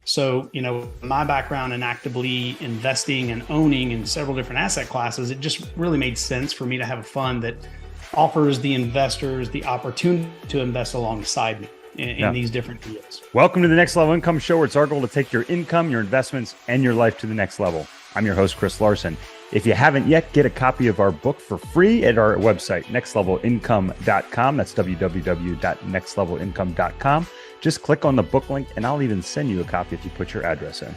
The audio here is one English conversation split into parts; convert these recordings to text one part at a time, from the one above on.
So, my background in actively investing and owning in several different asset classes, it just really made sense for me to have a fund that offers the investors the opportunity to invest alongside me in these different deals. Welcome to the Next Level Income Show, where it's our goal to take your income, your investments, and your life to the next level. I'm your host, Chris Larsen. If you haven't yet, get a copy of our book for free at our website, nextlevelincome.com. That's www.nextlevelincome.com. Just click on the book link, and I'll even send you a copy if you put your address in.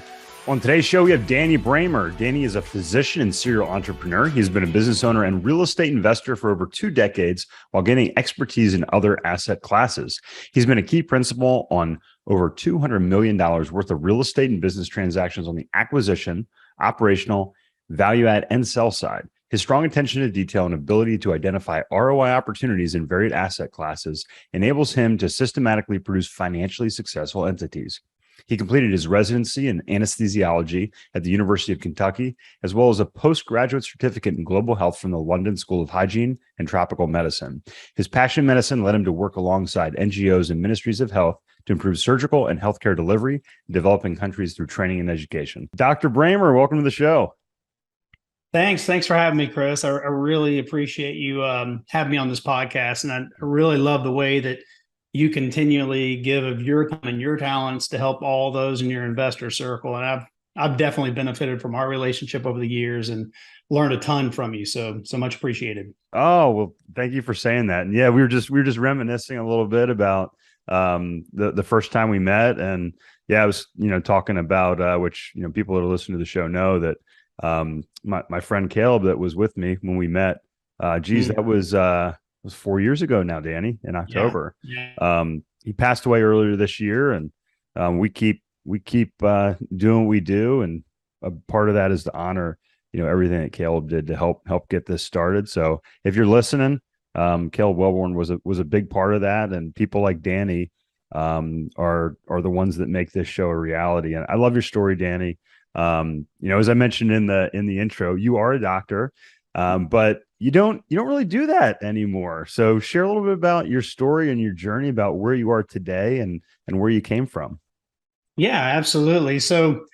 On today's show, we have Danny Bramer. Danny is a physician and serial entrepreneur. He's been a business owner and real estate investor for over 2 decades while gaining expertise in other asset classes. He's been a key principal on over $200 million worth of real estate and business transactions on the acquisition, operational, value add, and sell side. His strong attention to detail and ability to identify ROI opportunities in varied asset classes enables him to systematically produce financially successful entities. He completed his residency in anesthesiology at the University of Kentucky, as well as a postgraduate certificate in global health from the London School of Hygiene and Tropical Medicine. His passion in medicine led him to work alongside NGOs and Ministries of Health to improve surgical and healthcare delivery in developing countries through training and education. Dr. Bramer, welcome to the show. Thanks for having me, Chris. I really appreciate you having me on this podcast, and I really love the way that you continually give of your time and your talents to help all those in your investor circle. And I've definitely benefited from our relationship over the years and learned a ton from you. So much appreciated. Oh, well, thank you for saying that. And yeah, we were just reminiscing a little bit about the first time we met. And yeah, I was, talking about which, people that listen to the show know that my friend Caleb that was with me when we met, that was 4 years ago now, Danny, in October. Yeah. He passed away earlier this year, and we keep doing what we do, and a part of that is to honor everything that Caleb did to help get this started. So if you're listening, Caleb Wellborn was a big part of that, and people like Danny are the ones that make this show a reality. And I love your story, Danny. As I mentioned in the intro, you are a doctor, but you don't really do that anymore. So share a little bit about your story and your journey about where you are today and where you came from. Yeah, absolutely. So,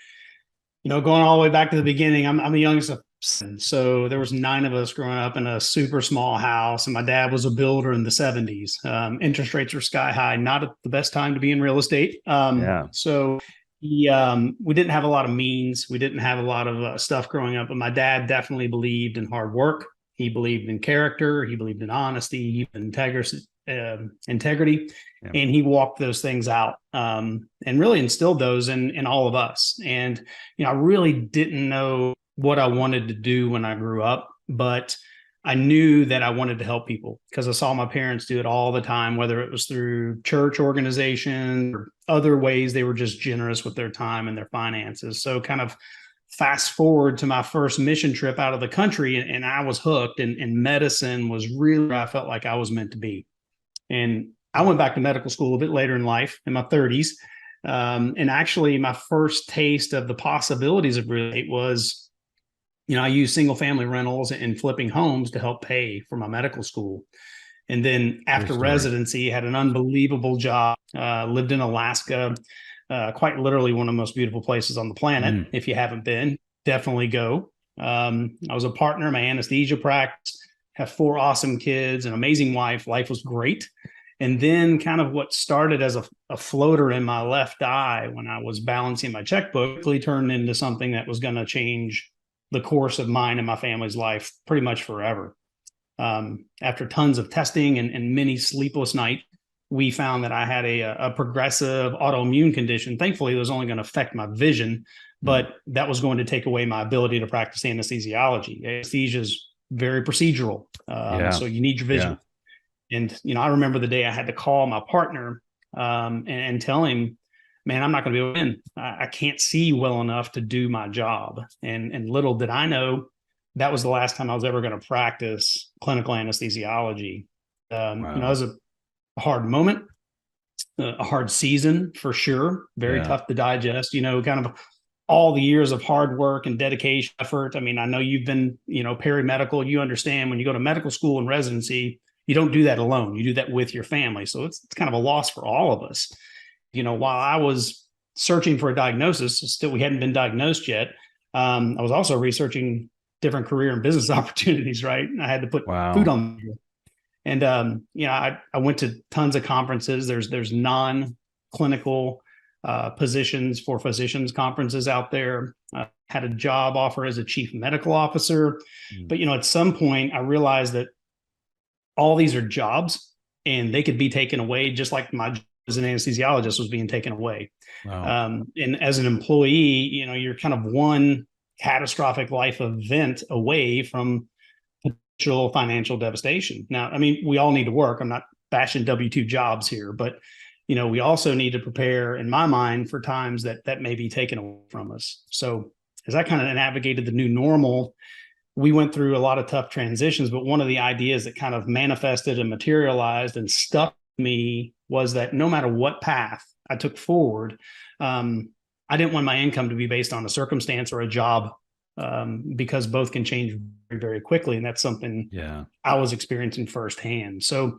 going all the way back to the beginning, I'm the youngest of 7. So there was 9 of us growing up in a super small house, and my dad was a builder in the 70s. Interest rates were sky high, not at the best time to be in real estate. So we didn't have a lot of means. We didn't have a lot of stuff growing up, but my dad definitely believed in hard work. He believed in character. He believed in honesty, integrity, and he walked those things out and really instilled those in all of us. And I really didn't know what I wanted to do when I grew up, but I knew that I wanted to help people because I saw my parents do it all the time, whether it was through church organization or other ways. They were just generous with their time and their finances. So kind of fast forward to my first mission trip out of the country, and I was hooked, and medicine was really where I felt like I was meant to be. And I went back to medical school a bit later in life, in my 30s. And actually my first taste of the possibilities of real estate was, I used single family rentals and flipping homes to help pay for my medical school. And then after residency, had an unbelievable job, lived in Alaska, quite literally one of the most beautiful places on the planet. If you haven't been, definitely go. I was a partner in my anesthesia practice, have 4 awesome kids, an amazing wife. Life was great. And then kind of what started as a floater in my left eye when I was balancing my checkbook quickly turned into something that was going to change the course of mine and my family's life pretty much forever. After tons of testing and many sleepless nights, we found that I had a progressive autoimmune condition. Thankfully, it was only going to affect my vision, but that was going to take away my ability to practice anesthesiology. Anesthesia is very procedural. So you need your vision. Yeah. And, I remember the day I had to call my partner and tell him, man, I'm not going to be able to win. I can't see well enough to do my job. And little did I know that was the last time I was ever going to practice clinical anesthesiology. It was a hard moment, a hard season for sure. Very tough to digest, kind of all the years of hard work and dedication, effort. I mean, I know you've been, perimedical. You understand when you go to medical school and residency, you don't do that alone. You do that with your family. So it's kind of a loss for all of us. While I was searching for a diagnosis. Still, we hadn't been diagnosed yet. I was also researching different career and business opportunities, right? I had to put food on the table. And I went to tons of conferences. There's non-clinical positions for physicians conferences out there. Had a job offer as a chief medical officer. But, at some point I realized that all these are jobs and they could be taken away, just like my job as an anesthesiologist was being taken away. Wow. And as an employee, you're kind of one catastrophic life event away from potential financial devastation. Now, I mean, we all need to work. I'm not bashing W-2 jobs here, but we also need to prepare, in my mind, for times that may be taken away from us. So as I kind of navigated the new normal, we went through a lot of tough transitions, but one of the ideas that kind of manifested and materialized and stuck with me was that no matter what path I took forward, I didn't want my income to be based on a circumstance or a job, because both can change very, very quickly. And that's something I was experiencing firsthand. So,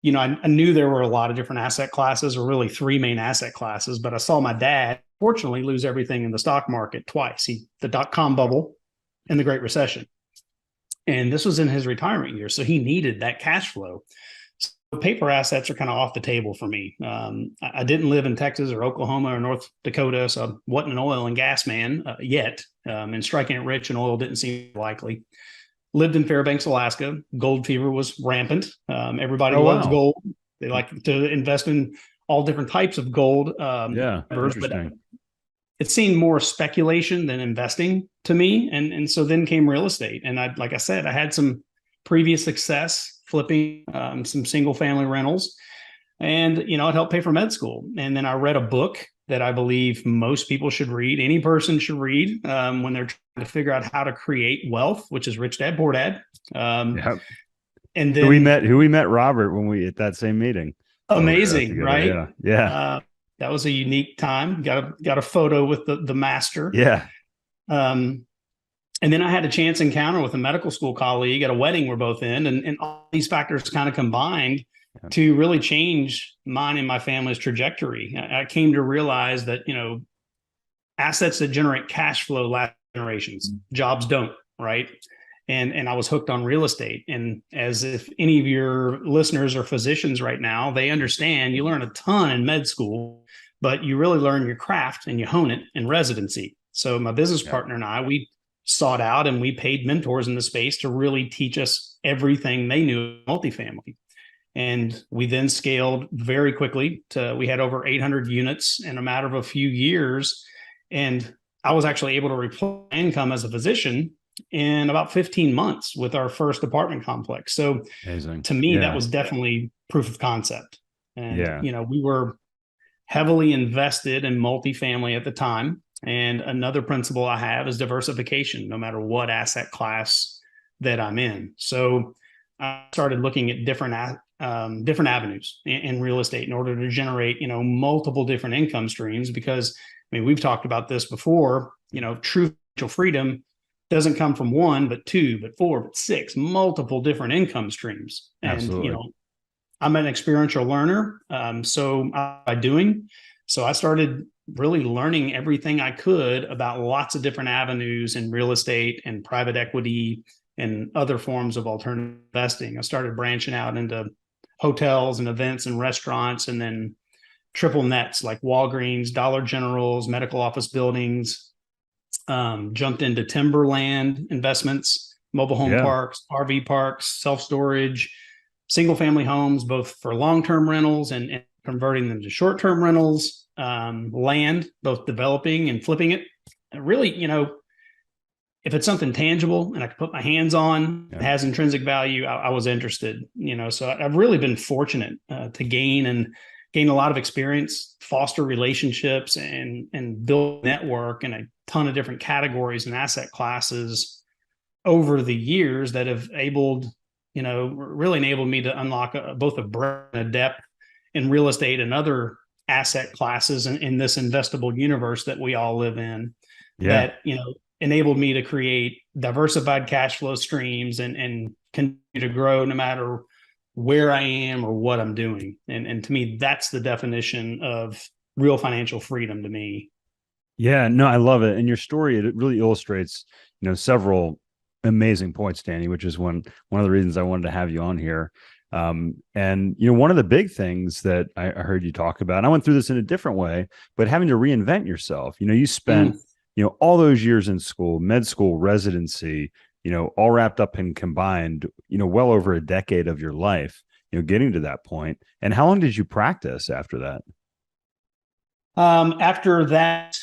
I knew there were a lot of different asset classes, or really three main asset classes, but I saw my dad, fortunately, lose everything in the stock market twice. The dot-com bubble and the Great Recession. And this was in his retirement years. So he needed that cash flow. So paper assets are kind of off the table for me. I didn't live in Texas or Oklahoma or North Dakota, so I wasn't an oil and gas man yet. And striking it rich in oil didn't seem likely. Lived in Fairbanks, Alaska. Gold fever was rampant. Everybody loves gold. They like to invest in all different types of gold. But it seemed more speculation than investing to me. And so then came real estate. And like I said, I had some previous success flipping some single family rentals, and, it helped pay for med school. And then I read a book that I believe most people should read. Any person should read when they're trying to figure out how to create wealth, which is Rich Dad Poor Dad. And then who we met Robert when we at that same meeting. Amazing, right? Yeah. That was a unique time. Got a photo with the master. Yeah. And then I had a chance encounter with a medical school colleague at a wedding we're both in, and all these factors kind of combined to really change mine and my family's trajectory. I came to realize that, assets that generate cash flow last generations, jobs don't, right? And I was hooked on real estate. And as if any of your listeners are physicians right now, they understand you learn a ton in med school, but you really learn your craft and you hone it in residency. So my business partner and I, we sought out and we paid mentors in the space to really teach us everything they knew of multifamily. And we then scaled very quickly we had over 800 units in a matter of a few years. And I was actually able to replace income as a physician in about 15 months with our first apartment complex. So amazing. To me, that was definitely proof of concept. And, we were heavily invested in multifamily at the time. And another principle I have is diversification, no matter what asset class that I'm in. So I started looking at different avenues in real estate in order to generate, multiple different income streams. Because, we've talked about this before, true financial freedom doesn't come from one, but two, but four, but six, multiple different income streams. Absolutely. And, I'm an experiential learner. So I started really learning everything I could about lots of different avenues in real estate and private equity and other forms of alternative investing. I started branching out into hotels and events and restaurants, and then triple nets like Walgreens, Dollar Generals, medical office buildings, jumped into timberland investments, mobile home parks, RV parks, self-storage, single family homes, both for long-term rentals and converting them to short-term rentals, land, both developing and flipping it. And really, if it's something tangible and I can put my hands on, it has intrinsic value, I was interested, so I've really been fortunate to gain a lot of experience, foster relationships, and build a network in a ton of different categories and asset classes over the years that have really enabled me to unlock both a breadth and a depth in real estate and other asset classes in this investable universe that we all live in. That, enabled me to create diversified cash flow streams and continue to grow no matter where I am or what I'm doing. And to me, that's the definition of real financial freedom to me. Yeah, no, I love it. And your story, it really illustrates, several amazing points, Danny, which is one of the reasons I wanted to have you on here. And one of the big things that I heard you talk about, and I went through this in a different way, but having to reinvent yourself. You spent, all those years in school, med school, residency, all wrapped up and combined, well over a decade of your life, getting to that point. And how long did you practice after that? After that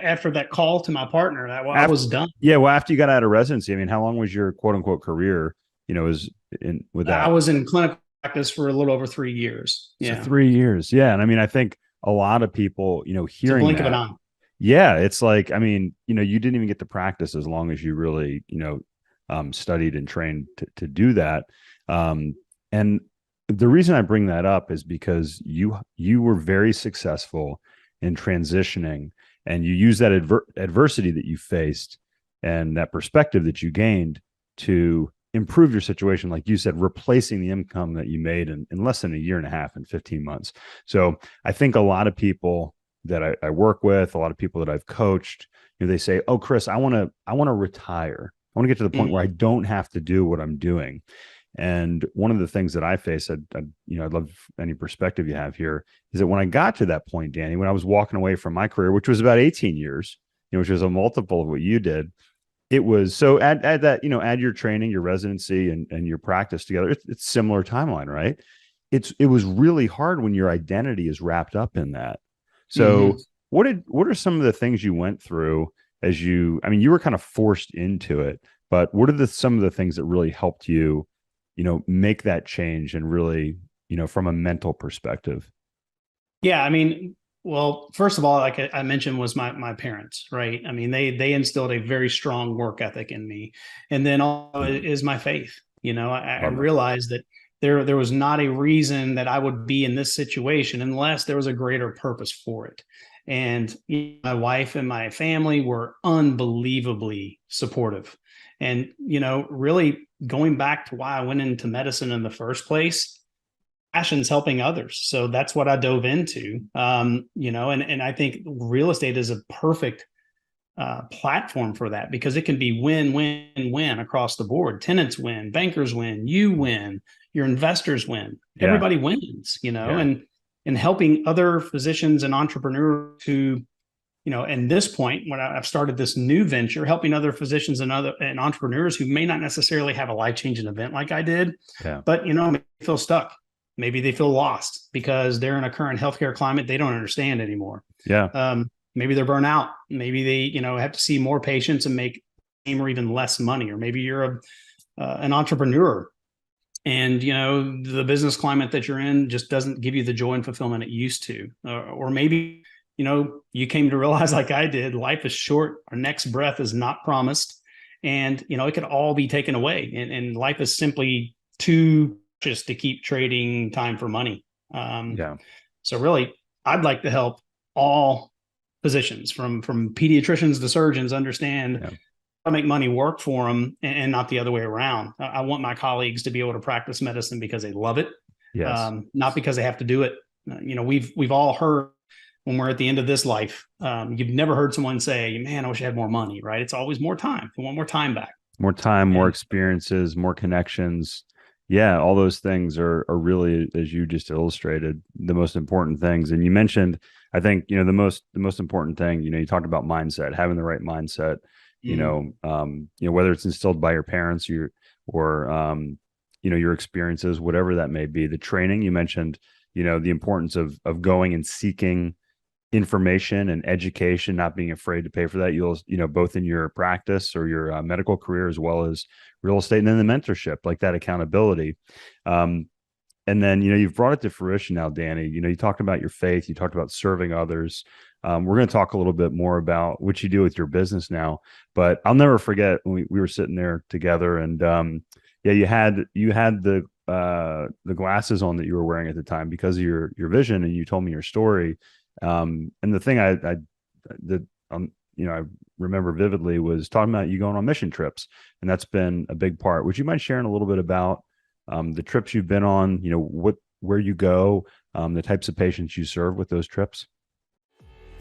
after that call to my partner, I was done. Yeah, well, after you got out of residency, I mean, how long was your quote unquote career? Is in with that? I was in clinical practice for a little over 3 years. Yeah, so 3 years. Yeah, and I mean, I think a lot of people, hearing it's a blink that, of an eye. yeah, it's like, I mean, you didn't even get to practice as long as you really, studied and trained to do that. And the reason I bring that up is because you were very successful in transitioning, and you use that adversity that you faced and that perspective that you gained to improve your situation. Like you said, replacing the income that you made in less than a year and a half, in 15 months. So I think a lot of people that I work with, a lot of people that I've coached, they say, "Oh, Chris, I want to retire. I want to get to the point where I don't have to do what I'm doing." And one of the things that I face, I'd love any perspective you have here, is that when I got to that point, Danny, when I was walking away from my career, which was about 18 years, which was a multiple of what you did, it was so add that, add your training, your residency, and your practice together. It's similar timeline, right? It was really hard when your identity is wrapped up in that. So what are some of the things you went through I mean, you were kind of forced into it, but what are some of the things that really helped you, make that change and really, from a mental perspective? Yeah, I mean, well, first of all, like I mentioned, was my parents, right? I mean, they instilled a very strong work ethic in me, and then also is my faith. I realized that there was not a reason that I would be in this situation unless there was a greater purpose for it. And my wife and my family were unbelievably supportive. And, really going back to why I went into medicine in the first place, passion's helping others. So that's what I dove into. And I think real estate is a perfect platform for that, because it can be win, win, win across the board. Tenants win, bankers win, you win, your investors win, everybody wins, and helping other physicians and entrepreneurs who, and this point, when I've started this new venture, helping other physicians and entrepreneurs who may not necessarily have a life-changing event like I did, but, maybe feel stuck. Maybe they feel lost because they're in a current healthcare climate they don't understand anymore. Maybe they're burnt out. Maybe they, have to see more patients and make same or even less money. Or maybe you're an entrepreneur, and the business climate that you're in just doesn't give you the joy and fulfillment it used to. Or maybe you came to realize, like I did, life is short. Our next breath is not promised, and it could all be taken away. And life is simply too just to keep trading time for money. So really, I'd like to help all physicians, from pediatricians to surgeons, understand how to make money work for them, and not the other way around. I want my colleagues to be able to practice medicine because they love it, not because they have to do it. We've all heard, when we're at the end of this life, you've never heard someone say, "Man, I wish I had more money," right? It's always more time. We want more time back. More time, more experiences, more connections. Yeah, all those things are really, as you just illustrated, the most important things. And you mentioned, I think, the most important thing, you talked about mindset, having the right mindset, whether it's instilled by your parents, or your experiences, whatever that may be. The training you mentioned, the importance of going and seeking information and education, not being afraid to pay for that. You'll, both in your practice or your medical career, as well as real estate, and then the mentorship, like that accountability. And then, you've brought it to fruition now, Danny. You talked about your faith, you talked about serving others. We're going to talk a little bit more about what you do with your business now, but I'll never forget when we were sitting there together, and you had the glasses on that you were wearing at the time because of your vision, and you told me your story. And the thing I remember vividly was talking about you going on mission trips, and that's been a big part. Would you mind sharing a little bit about the trips you've been on? where you go, the types of patients you serve with those trips?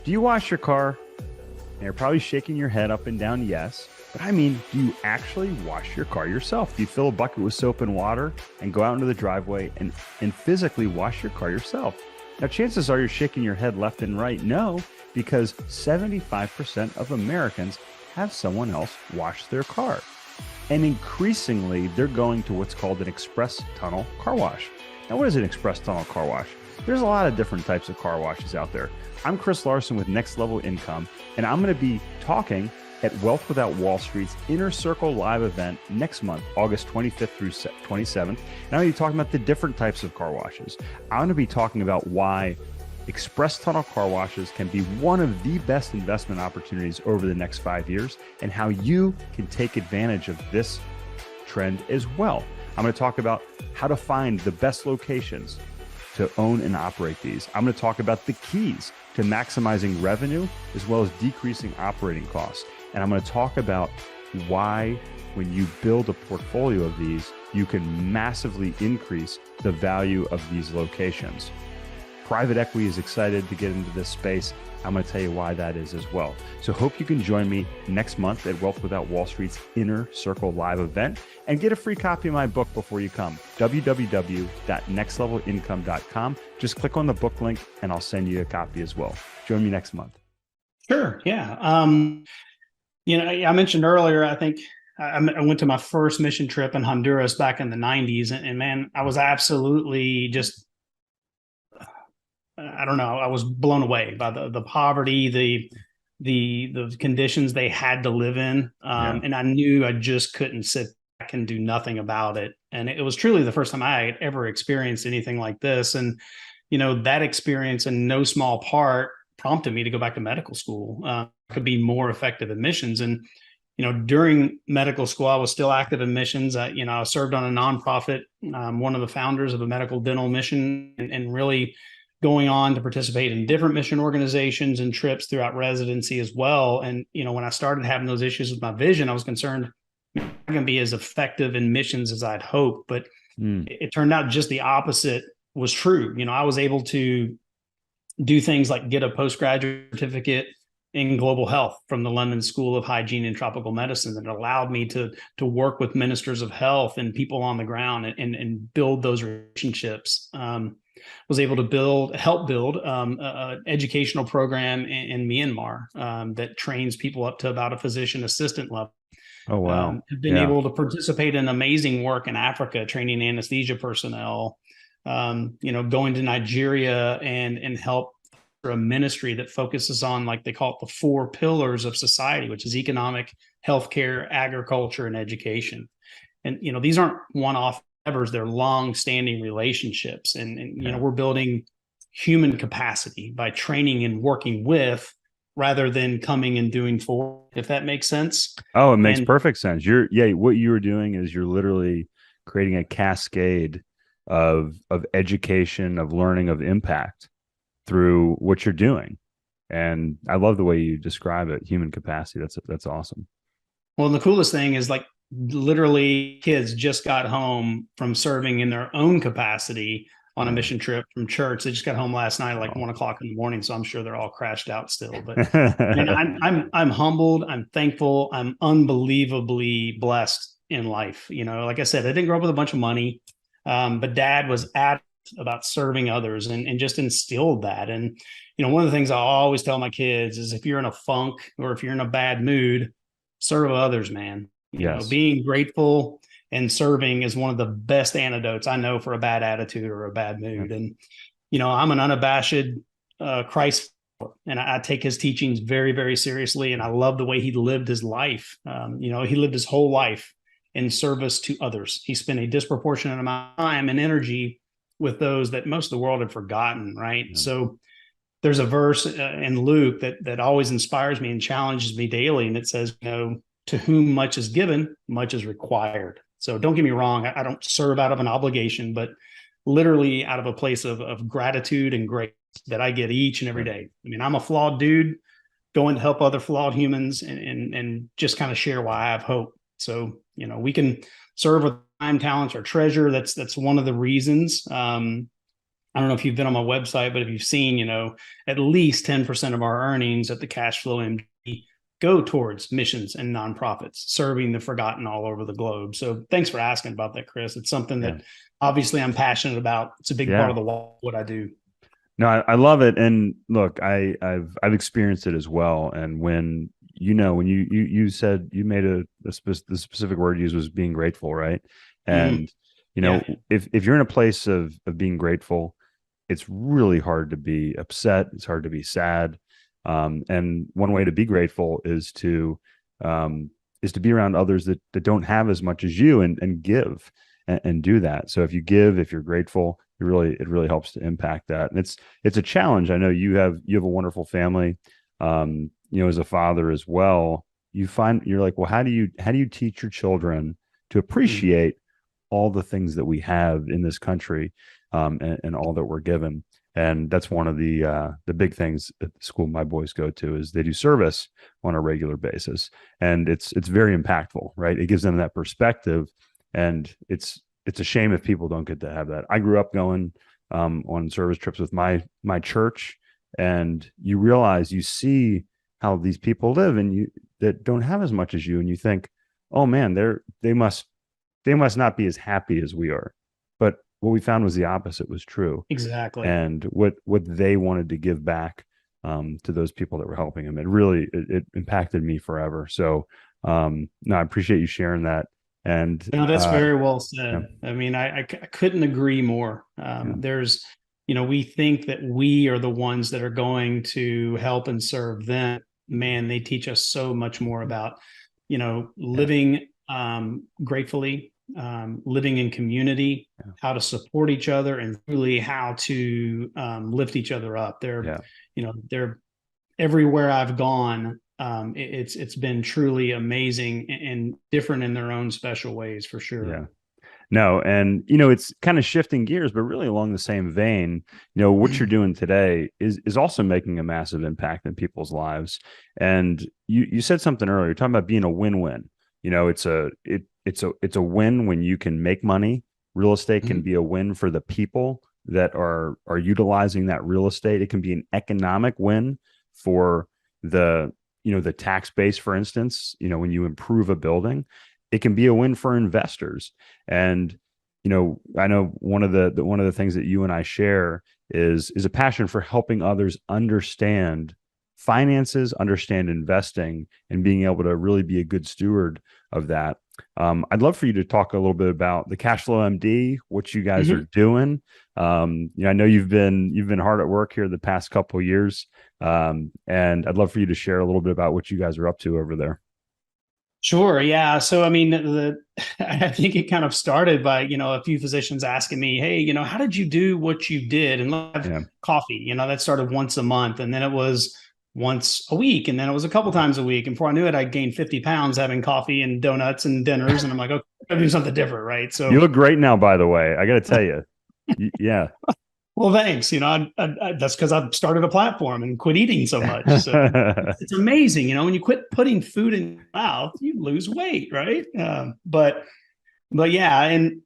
Do you wash your car? And you're probably shaking your head up and down, yes. But I mean, do you actually wash your car yourself? Do you fill a bucket with soap and water and go out into the driveway and physically wash your car yourself? Now, chances are you're shaking your head left and right. No, because 75% of Americans have someone else wash their car. And increasingly, they're going to what's called an express tunnel car wash. Now, what is an express tunnel car wash? There's a lot of different types of car washes out there. I'm Chris Larsen with Next Level Income, and I'm going to be talking at Wealth Without Wall Street's Inner Circle live event next month, August 25th through 27th. And I'm going to be talking about the different types of car washes. I'm going to be talking about why express tunnel car washes can be one of the best investment opportunities over the next 5 years, and how you can take advantage of this trend as well. I'm going to talk about how to find the best locations to own and operate these. I'm going to talk about the keys to maximizing revenue as well as decreasing operating costs. And I'm going to talk about why, when you build a portfolio of these, you can massively increase the value of these locations. Private equity is excited to get into this space. I'm going to tell you why that is as well. So hope you can join me next month at Wealth Without Wall Street's Inner Circle live event and get a free copy of my book before you come. www.nextlevelincome.com. Just click on the book link and I'll send you a copy as well. Join me next month. Sure. Yeah. I mentioned earlier, I think I went to my first mission trip in Honduras back in the 90s. And man, I was absolutely just, I don't know, I was blown away by the poverty, the conditions they had to live in. And I knew I just couldn't sit back and do nothing about it. And it was truly the first time I had ever experienced anything like this. And, that experience in no small part prompted me to go back to medical school. Could be more effective in missions. And, during medical school, I was still active in missions. I served on a nonprofit, one of the founders of a medical dental mission, and really going on to participate in different mission organizations and trips throughout residency as well. And, when I started having those issues with my vision, I was concerned I'm not going to be as effective in missions as I'd hoped. But it turned out just the opposite was true. I was able to do things like get a postgraduate certificate in global health from the London School of Hygiene and Tropical Medicine that allowed me to work with ministers of health and people on the ground and build those relationships. Was able to help build an educational program in Myanmar that trains people up to about a physician assistant level. Oh, wow. Have been able to participate in amazing work in Africa, training anesthesia personnel, going to Nigeria and help a ministry that focuses on, like they call it, the 4 pillars of society, which is economic, healthcare, agriculture, and education. And, these aren't one-off endeavors, they're long-standing relationships. And we're building human capacity by training and working with rather than coming and doing for, if that makes sense. Oh, it makes perfect sense. What you were doing is you're literally creating a cascade of education, of learning, of impact through what you're doing. And I love the way you describe it, human capacity. That's awesome. Well, and the coolest thing is, like, literally kids just got home from serving in their own capacity on a mission trip from church. They just got home last night, like 1 o'clock in the morning. So I'm sure they're all crashed out still, but I'm humbled. I'm thankful. I'm unbelievably blessed in life. Like I said, I didn't grow up with a bunch of money, but Dad was adamant about serving others and just instilled that. And, one of the things I always tell my kids is, if you're in a funk or if you're in a bad mood, serve others, man. Being grateful and serving is one of the best antidotes I know for a bad attitude or a bad mood. And, I'm an unabashed Christ, and I take his teachings very, very seriously. And I love the way he lived his life. He lived his whole life in service to others. He spent a disproportionate amount of time and energy with those that most of the world had forgotten, right? Yeah. So there's a verse in Luke that always inspires me and challenges me daily. And it says, to whom much is given, much is required. So don't get me wrong. I don't serve out of an obligation, but literally out of a place of gratitude and grace that I get each and every day. I mean, I'm a flawed dude going to help other flawed humans and just kind of share why I have hope. So, we can serve with time, talents, or treasure. That's one of the reasons I don't know if you've been on my website, but if you've seen, at least 10% of our earnings at the Cashflow MD go towards missions and nonprofits, serving the forgotten all over the globe. So thanks for asking about that, Chris. It's something that obviously I'm passionate about. It's a big part of what I do. No, I love it. And look, I've experienced it as well. And when you said you made the specific word used was being grateful, right? And if you're in a place of being grateful, it's really hard to be upset. It's hard to be sad. And one way to be grateful is to be around others that don't have as much as you, and give and do that. So if you give, if you're grateful, it really helps to impact that. And it's a challenge. I know you have a wonderful family. As a father as well, you're like, well, how do you teach your children to appreciate all the things that we have in this country, and all that we're given? And that's one of the big things at the school my boys go to, is they do service on a regular basis, and it's very impactful, right? It gives them that perspective, and it's a shame if people don't get to have that. I grew up going on service trips with my church, and you see how these people live, and that don't have as much as you, and you think, oh man, they must not be as happy as we are. But what we found was the opposite was true. Exactly. And what they wanted to give back to those people that were helping them, it impacted me forever. So no, I appreciate you sharing that. And no, that's very well said. Yeah. I mean, I couldn't agree more. There's, we think that we are the ones that are going to help and serve them. Man, they teach us so much more about, living gratefully, living in community, how to support each other, and really how to lift each other up. They're everywhere I've gone. It's been truly amazing and different in their own special ways, for sure. Yeah. No, and it's kind of shifting gears, but really along the same vein, what you're doing today is also making a massive impact in people's lives. And you said something earlier, you're talking about being a win-win. It's a win when you can make money. Real estate can be a win for the people that are utilizing that real estate. It can be an economic win for the tax base, for instance. When you improve a building, it can be a win for investors. And I know one of the things that you and I share is a passion for helping others understand finances, understand investing, and being able to really be a good steward of that. I'd love for you to talk a little bit about the Cashflow MD, what you guys are doing. I know you've been hard at work here the past couple of years, and I'd love for you to share a little bit about what you guys are up to over there. Sure. Yeah. So, I mean, I think it kind of started by, a few physicians asking me, hey, how did you do what you did? And have coffee, that started once a month, and then it was once a week, and then it was a couple times a week. And before I knew it, I gained 50 pounds having coffee and donuts and dinners. And I'm like, okay, I gotta do something different, right? So you look great now, by the way. I got to tell you. Yeah. Well, thanks. That's because I've started a platform and quit eating so much. So it's amazing. When you quit putting food in your mouth, you lose weight, right? But yeah, and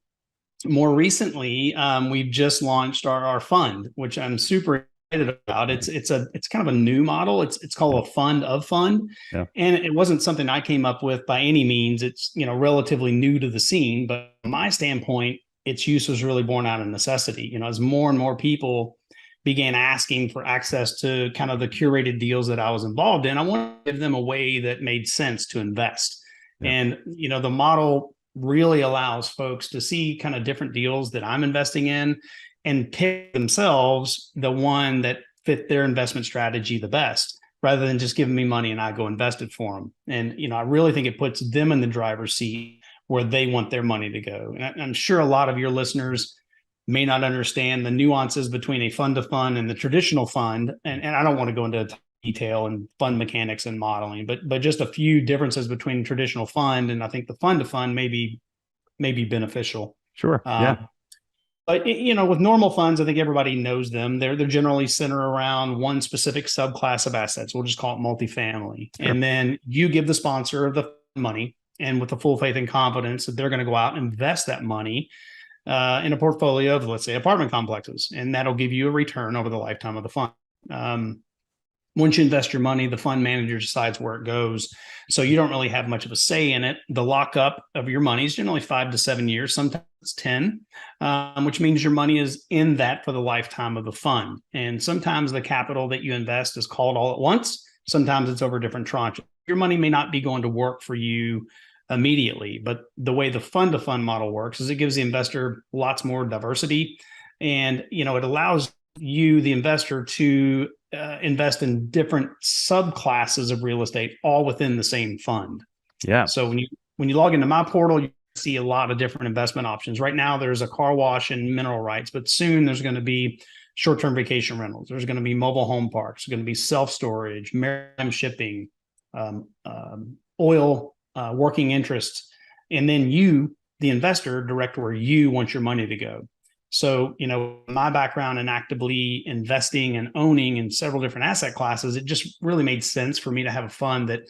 more recently, we've just launched our fund, which I'm super excited about. It's kind of a new model. It's called a fund of fund, and it wasn't something I came up with by any means. It's relatively new to the scene, but from my standpoint, its use was really born out of necessity. As more and more people began asking for access to kind of the curated deals that I was involved in, I wanted to give them a way that made sense to invest. And the model really allows folks to see kind of different deals that I'm investing in and pick themselves the one that fit their investment strategy the best, rather than just giving me money and I go invest it for them. And I really think it puts them in the driver's seat where they want their money to go. And I'm sure a lot of your listeners may not understand the nuances between a fund to fund and the traditional fund. And I don't want to go into detail and fund mechanics and modeling, but just a few differences between traditional fund. And I think the fund to fund may be beneficial. Sure. Yeah. But with normal funds, I think everybody knows them. They're generally centered around one specific subclass of assets. We'll just call it multifamily. Sure. And then you give the sponsor of the money, and with the full faith and confidence that they're going to go out and invest that money in a portfolio of, let's say, apartment complexes, and that'll give you a return over the lifetime of the fund. Once you invest your money, the fund manager decides where it goes. So you don't really have much of a say in it. The lockup of your money is generally 5 to 7 years, sometimes it's 10, which means your money is in that for the lifetime of the fund. And sometimes the capital that you invest is called all at once. Sometimes it's over different tranches. Your money may not be going to work for you immediately, but the way the fund-to-fund model works is it gives the investor lots more diversity. And, it allows you, the investor, to invest in different subclasses of real estate, all within the same fund. Yeah. So when you log into my portal, you see a lot of different investment options. Right now, there's a car wash and mineral rights, but soon there's going to be short-term vacation rentals. There's going to be mobile home parks. There's going to be self-storage, maritime shipping, oil, working interests, and then you, the investor, direct where you want your money to go. So, my background in actively investing and owning in several different asset classes, it just really made sense for me to have a fund that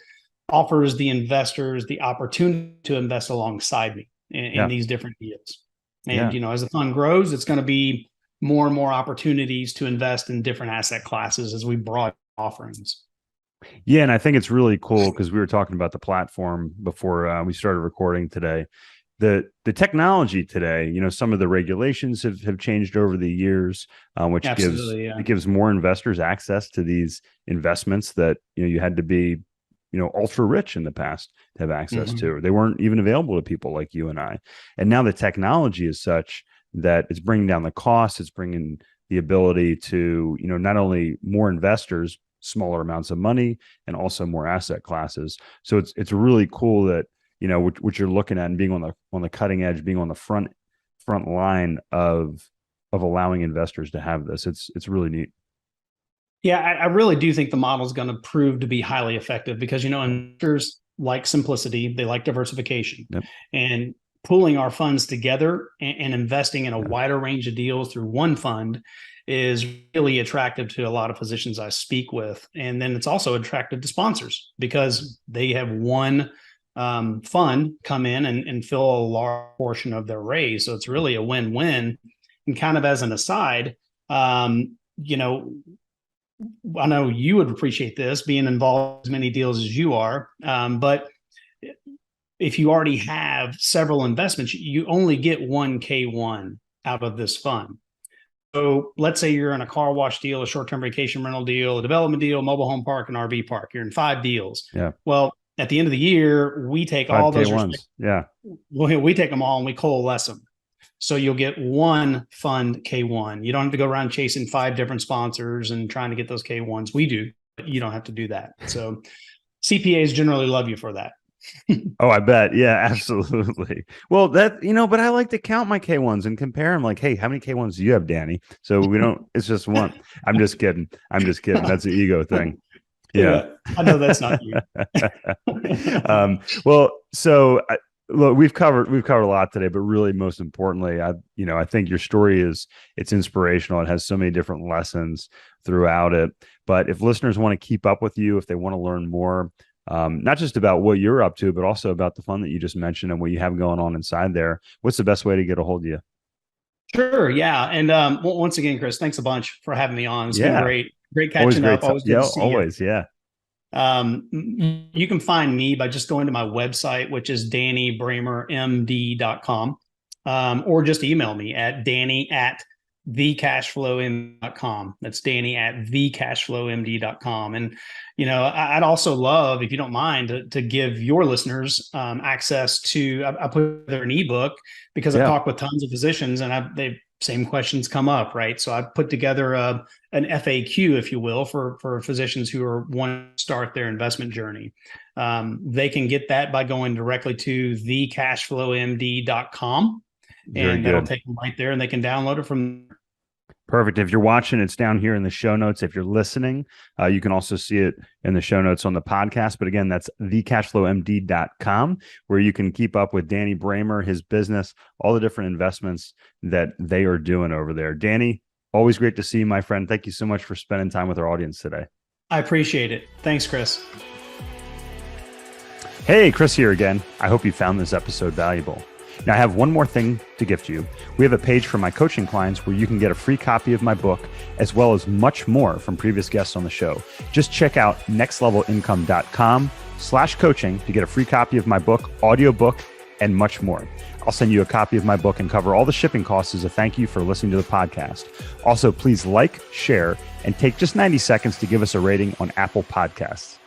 offers the investors the opportunity to invest alongside me in these different deals. And, as the fund grows, it's going to be more and more opportunities to invest in different asset classes as we broaden offerings. Yeah, and I think it's really cool because we were talking about the platform before we started recording today. The technology today, some of the regulations have changed over the years, which gives more investors access to these investments that you had to be ultra rich in the past to have access to. They weren't even available to people like you and I. And now the technology is such that it's bringing down the cost. It's bringing the ability to not only more investors, smaller amounts of money, and also more asset classes. So it's really cool that what you're looking at and being on the cutting edge, being on the front line of allowing investors to have this. It's really neat. Yeah, I really do think the model is going to prove to be highly effective because investors like simplicity, they like diversification, and pooling our funds together and investing in a wider range of deals through one fund is really attractive to a lot of physicians I speak with. And then it's also attractive to sponsors because they have one fund come in and fill a large portion of their raise. So it's really a win-win. And kind of as an aside, I know you would appreciate this, being involved in as many deals as you are, but if you already have several investments, you only get one K1 out of this fund. So let's say you're in a car wash deal, a short-term vacation rental deal, a development deal, mobile home park, and RV park. You're in 5 deals. Yeah. Well, at the end of the year, we take all those K1s. We take them all and we coalesce them. So you'll get one fund K1. You don't have to go around chasing 5 different sponsors and trying to get those K1s. We do, but you don't have to do that. So CPAs generally love you for that. Oh, I bet. Yeah, absolutely. Well, but I like to count my K1s and compare them like, hey, how many K1s do you have, Danny? So we don't, it's just one. I'm just kidding. That's an ego thing. Yeah. I know that's not you. Look, we've covered a lot today, but really most importantly, I think your story it's inspirational. It has so many different lessons throughout it. But if listeners want to keep up with you, if they want to learn more, not just about what you're up to, but also about the fund that you just mentioned and what you have going on inside there, what's the best way to get a hold of you? Sure. Yeah. And once again, Chris, thanks a bunch for having me on. It's been great catching up. Always good to see you. You can find me by just going to my website, which is DannyBramerMD.com, or just email me at Danny@thecashflowmd.com. That's Danny@thecashflowmd.com. And, I'd also love, if you don't mind, to give your listeners access to, I put there an ebook because I've talked with tons of physicians and they've same questions come up, right? So I've put together an FAQ, if you will, for physicians who are wanting to start their investment journey. They can get that by going directly to thecashflowmd.com, and that'll take them right there, and they can download it from there. Perfect. If you're watching, it's down here in the show notes. If you're listening, you can also see it in the show notes on the podcast. But again, that's thecashflowmd.com, where you can keep up with Danny Bramer, his business, all the different investments that they are doing over there. Danny, always great to see you, my friend. Thank you so much for spending time with our audience today. I appreciate it. Thanks, Chris. Hey, Chris here again. I hope you found this episode valuable. Now, I have one more thing to gift you. We have a page for my coaching clients where you can get a free copy of my book, as well as much more from previous guests on the show. Just check out nextlevelincome.com/coaching to get a free copy of my book, audiobook, and much more. I'll send you a copy of my book and cover all the shipping costs as a thank you for listening to the podcast. Also, please like, share, and take just 90 seconds to give us a rating on Apple Podcasts.